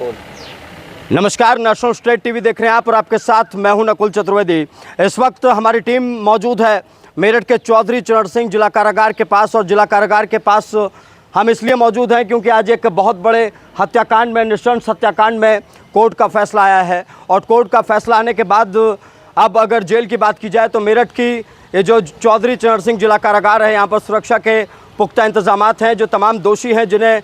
Court. नमस्कार, national state TV देख रहे हैं आप और आपके साथ मैं हूं नकुल चतुर्वेदी। इस वक्त हमारी टीम मौजूद है मेरठ के चौधरी चरण सिंह जिला कारागार के पास। और जिला कारागार के पास हम इसलिए मौजूद हैं क्योंकि आज एक बहुत बड़े हत्याकांड में, नृशंस हत्याकांड में कोर्ट का फैसला आया है। और कोर्ट का फैसला आने के बाद अब अगर जेल की बात की जाए तो मेरठ की ये जो चौधरी चरण सिंह जिला कारागार है, यहाँ पर सुरक्षा के पुख्ता इंतजामात हैं। जो तमाम दोषी हैं जिन्हें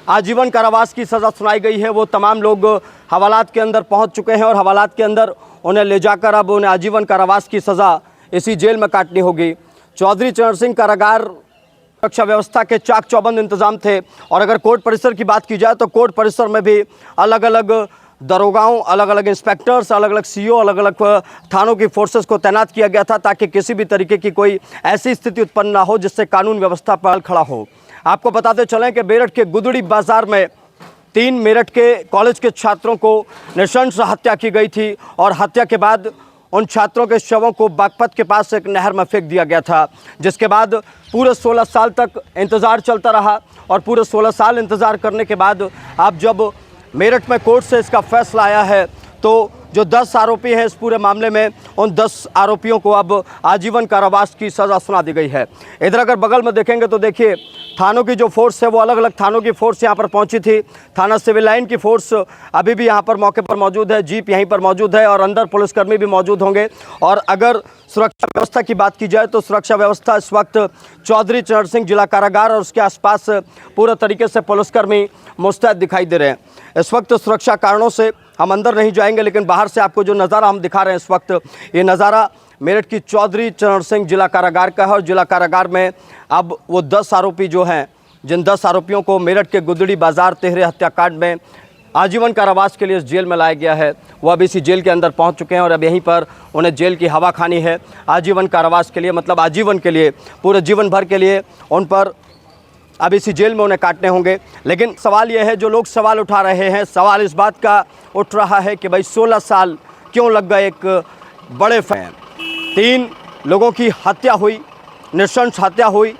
आजीवन कारावास की सज़ा सुनाई गई है, वो तमाम लोग हवालात के अंदर पहुंच चुके हैं और हवालात के अंदर उन्हें ले जाकर अब उन्हें आजीवन कारावास की सज़ा इसी जेल में काटनी होगी। चौधरी चरण सिंह कारागार सुरक्षा व्यवस्था के चाक चौबंद इंतजाम थे। और अगर कोर्ट परिसर की बात की जाए तो कोर्ट परिसर में भी अलग अलग दरोगाओं, अलग अलग इंस्पेक्टर्स, अलग अलग सीओ, अलग अलग थानों की फोर्सेस को तैनात किया गया था ताकि किसी भी तरीके की कोई ऐसी स्थिति उत्पन्न ना हो जिससे कानून व्यवस्था पर खड़ा हो। आपको बताते चलें कि मेरठ के गुदड़ी बाजार में 3 मेरठ के कॉलेज के छात्रों को नृशंस हत्या की गई थी और हत्या के बाद उन छात्रों के शवों को बागपत के पास एक नहर में फेंक दिया गया था, जिसके बाद पूरे 16 साल तक इंतज़ार चलता रहा। और पूरे 16 साल इंतज़ार करने के बाद अब जब मेरठ में कोर्ट से इसका फैसला आया है तो जो 10 आरोपी हैं इस पूरे मामले में, उन 10 आरोपियों को अब आजीवन कारावास की सज़ा सुना दी गई है। इधर अगर बगल में देखेंगे तो देखिए थानों की जो फोर्स है वो अलग अलग थानों की फोर्स यहाँ पर पहुँची थी। थाना सिविल लाइन की फोर्स अभी भी यहाँ पर मौके पर मौजूद है, जीप यहीं पर मौजूद है और अंदर पुलिसकर्मी भी मौजूद होंगे। और अगर सुरक्षा व्यवस्था की बात की जाए तो सुरक्षा व्यवस्था इस वक्त चौधरी चरण सिंह जिला कारागार और उसके आसपास पूरे तरीके से पुलिसकर्मी मुस्तैद दिखाई दे रहे हैं। इस वक्त सुरक्षा कारणों से हम अंदर नहीं जाएंगे, लेकिन बाहर से आपको जो नज़ारा हम दिखा रहे हैं इस वक्त, ये नज़ारा मेरठ की चौधरी चरण सिंह जिला कारागार का है। और जिला कारागार में अब वो 10 आरोपी जो हैं, जिन 10 आरोपियों को मेरठ के गुदड़ी बाजार तिहरे हत्याकांड में आजीवन कारावास के लिए इस जेल में लाया गया है, वो अब इसी जेल के अंदर पहुंच चुके हैं और अब यहीं पर उन्हें जेल की हवा खानी है। आजीवन कारावास के लिए मतलब आजीवन के लिए, पूरे जीवन भर के लिए उन पर अब इसी जेल में उन्हें काटने होंगे। लेकिन सवाल यह है, जो लोग सवाल उठा रहे हैं, सवाल इस बात का उठ रहा है कि भाई 16 साल क्यों लग गए एक बड़े फैन। 3 लोगों की हत्या हुई, नृशंस हत्या हुई,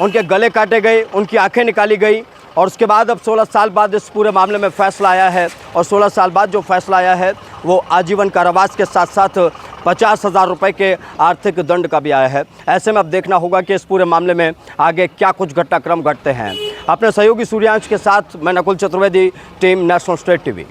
उनके गले काटे गए, उनकी आंखें निकाली गई और उसके बाद अब 16 साल बाद इस पूरे मामले में फ़ैसला आया है। और 16 साल बाद जो फ़ैसला आया है वो आजीवन कारावास के साथ साथ 50,000 रुपये के आर्थिक दंड का भी आया है। ऐसे में अब देखना होगा कि इस पूरे मामले में आगे क्या कुछ घटनाक्रम घटते हैं। अपने सहयोगी सूर्यांश के साथ मैं Nakul Chaturvedi, team national state TV.